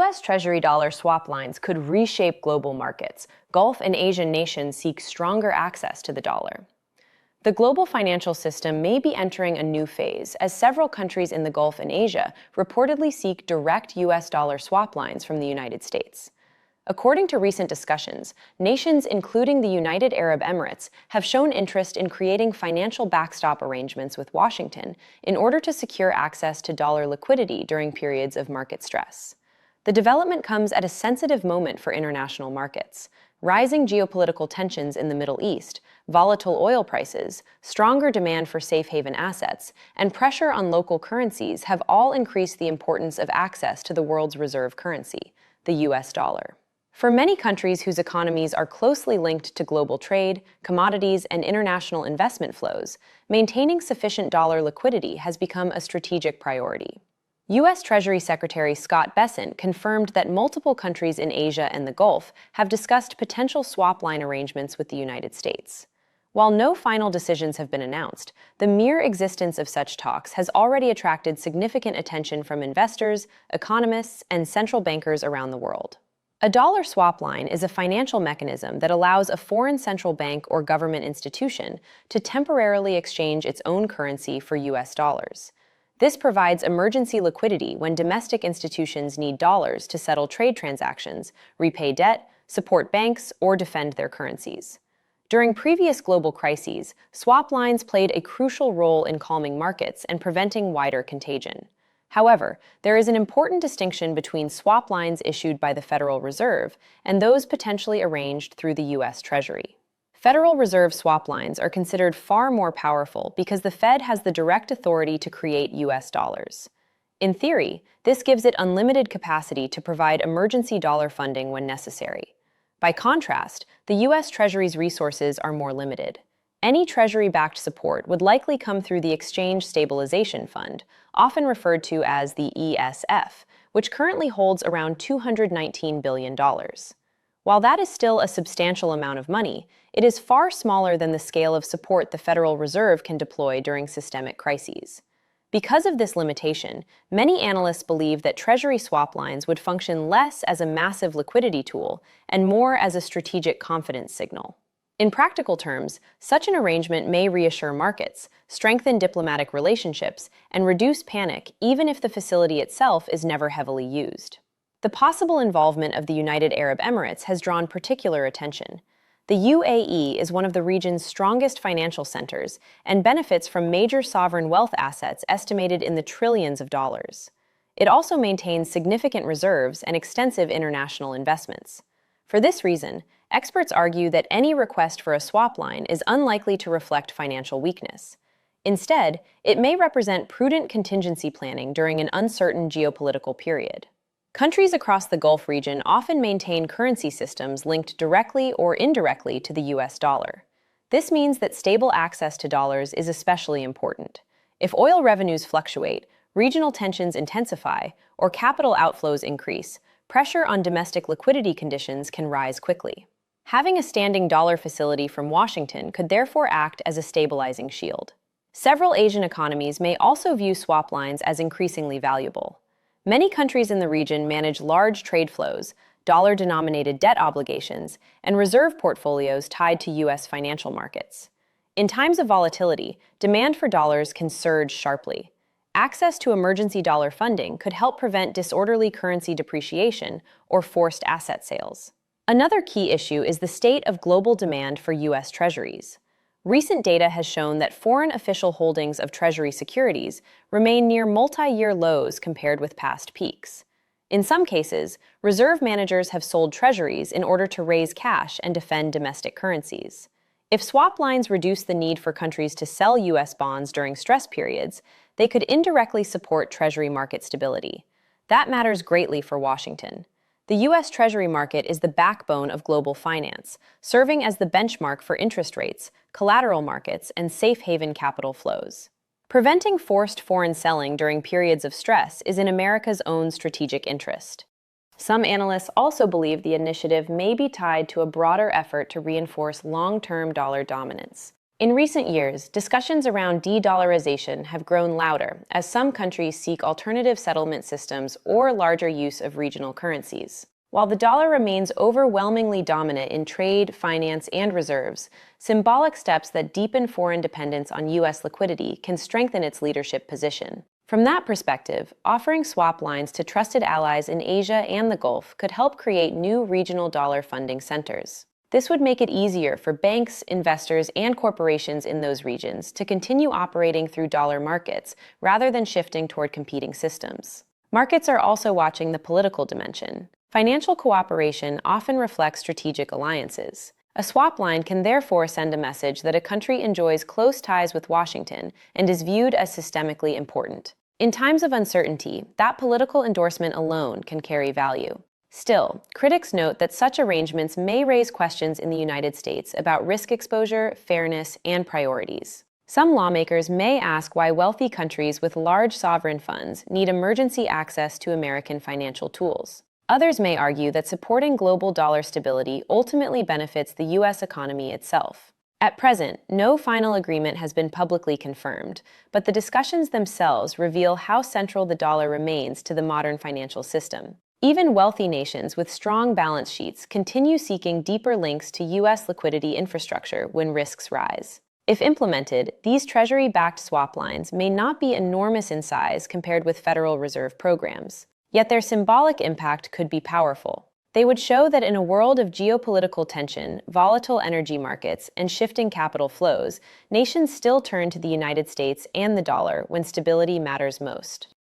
U.S. Treasury dollar swap lines could reshape global markets. Gulf and Asian nations seek stronger access to the dollar. The global financial system may be entering a new phase, as several countries in the Gulf and Asia reportedly seek direct U.S. dollar swap lines from the United States. According to recent discussions, nations including the United Arab Emirates have shown interest in creating financial backstop arrangements with Washington in order to secure access to dollar liquidity during periods of market stress. The development comes at a sensitive moment for international markets. Rising geopolitical tensions in the Middle East, volatile oil prices, stronger demand for safe haven assets, and pressure on local currencies have all increased the importance of access to the world's reserve currency, the US dollar. For many countries whose economies are closely linked to global trade, commodities, and international investment flows, maintaining sufficient dollar liquidity has become a strategic priority. U.S. Treasury Secretary Scott Bessent confirmed that multiple countries in Asia and the Gulf have discussed potential swap line arrangements with the United States. While no final decisions have been announced, the mere existence of such talks has already attracted significant attention from investors, economists, and central bankers around the world. A dollar swap line is a financial mechanism that allows a foreign central bank or government institution to temporarily exchange its own currency for U.S. dollars. This provides emergency liquidity when domestic institutions need dollars to settle trade transactions, repay debt, support banks, or defend their currencies. During previous global crises, swap lines played a crucial role in calming markets and preventing wider contagion. However, there is an important distinction between swap lines issued by the Federal Reserve and those potentially arranged through the U.S. Treasury. Federal Reserve swap lines are considered far more powerful because the Fed has the direct authority to create U.S. dollars. In theory, this gives it unlimited capacity to provide emergency dollar funding when necessary. By contrast, the U.S. Treasury's resources are more limited. Any Treasury-backed support would likely come through the Exchange Stabilization Fund, often referred to as the ESF, which currently holds around $219 billion. While that is still a substantial amount of money, it is far smaller than the scale of support the Federal Reserve can deploy during systemic crises. Because of this limitation, many analysts believe that Treasury swap lines would function less as a massive liquidity tool and more as a strategic confidence signal. In practical terms, such an arrangement may reassure markets, strengthen diplomatic relationships, and reduce panic even if the facility itself is never heavily used. The possible involvement of the United Arab Emirates has drawn particular attention. The UAE is one of the region's strongest financial centers and benefits from major sovereign wealth assets estimated in the trillions of dollars. It also maintains significant reserves and extensive international investments. For this reason, experts argue that any request for a swap line is unlikely to reflect financial weakness. Instead, it may represent prudent contingency planning during an uncertain geopolitical period. Countries across the Gulf region often maintain currency systems linked directly or indirectly to the US dollar. This means that stable access to dollars is especially important. If oil revenues fluctuate, regional tensions intensify, or capital outflows increase, pressure on domestic liquidity conditions can rise quickly. Having a standing dollar facility from Washington could therefore act as a stabilizing shield. Several Asian economies may also view swap lines as increasingly valuable. Many countries in the region manage large trade flows, dollar-denominated debt obligations, and reserve portfolios tied to U.S. financial markets. In times of volatility, demand for dollars can surge sharply. Access to emergency dollar funding could help prevent disorderly currency depreciation or forced asset sales. Another key issue is the state of global demand for U.S. Treasuries. Recent data has shown that foreign official holdings of Treasury securities remain near multi-year lows compared with past peaks. In some cases, reserve managers have sold Treasuries in order to raise cash and defend domestic currencies. If swap lines reduce the need for countries to sell U.S. bonds during stress periods, they could indirectly support Treasury market stability. That matters greatly for Washington. The U.S. Treasury market is the backbone of global finance, serving as the benchmark for interest rates, collateral markets, and safe haven capital flows. Preventing forced foreign selling during periods of stress is in America's own strategic interest. Some analysts also believe the initiative may be tied to a broader effort to reinforce long-term dollar dominance. In recent years, discussions around de-dollarization have grown louder as some countries seek alternative settlement systems or larger use of regional currencies. While the dollar remains overwhelmingly dominant in trade, finance, and reserves, symbolic steps that deepen foreign dependence on U.S. liquidity can strengthen its leadership position. From that perspective, offering swap lines to trusted allies in Asia and the Gulf could help create new regional dollar funding centers. This would make it easier for banks, investors, and corporations in those regions to continue operating through dollar markets rather than shifting toward competing systems. Markets are also watching the political dimension. Financial cooperation often reflects strategic alliances. A swap line can therefore send a message that a country enjoys close ties with Washington and is viewed as systemically important. In times of uncertainty, that political endorsement alone can carry value. Still, critics note that such arrangements may raise questions in the United States about risk exposure, fairness, and priorities. Some lawmakers may ask why wealthy countries with large sovereign funds need emergency access to American financial tools. Others may argue that supporting global dollar stability ultimately benefits the U.S. economy itself. At present, no final agreement has been publicly confirmed, but the discussions themselves reveal how central the dollar remains to the modern financial system. Even wealthy nations with strong balance sheets continue seeking deeper links to U.S. liquidity infrastructure when risks rise. If implemented, these Treasury-backed swap lines may not be enormous in size compared with Federal Reserve programs, yet their symbolic impact could be powerful. They would show that in a world of geopolitical tension, volatile energy markets, and shifting capital flows, nations still turn to the United States and the dollar when stability matters most.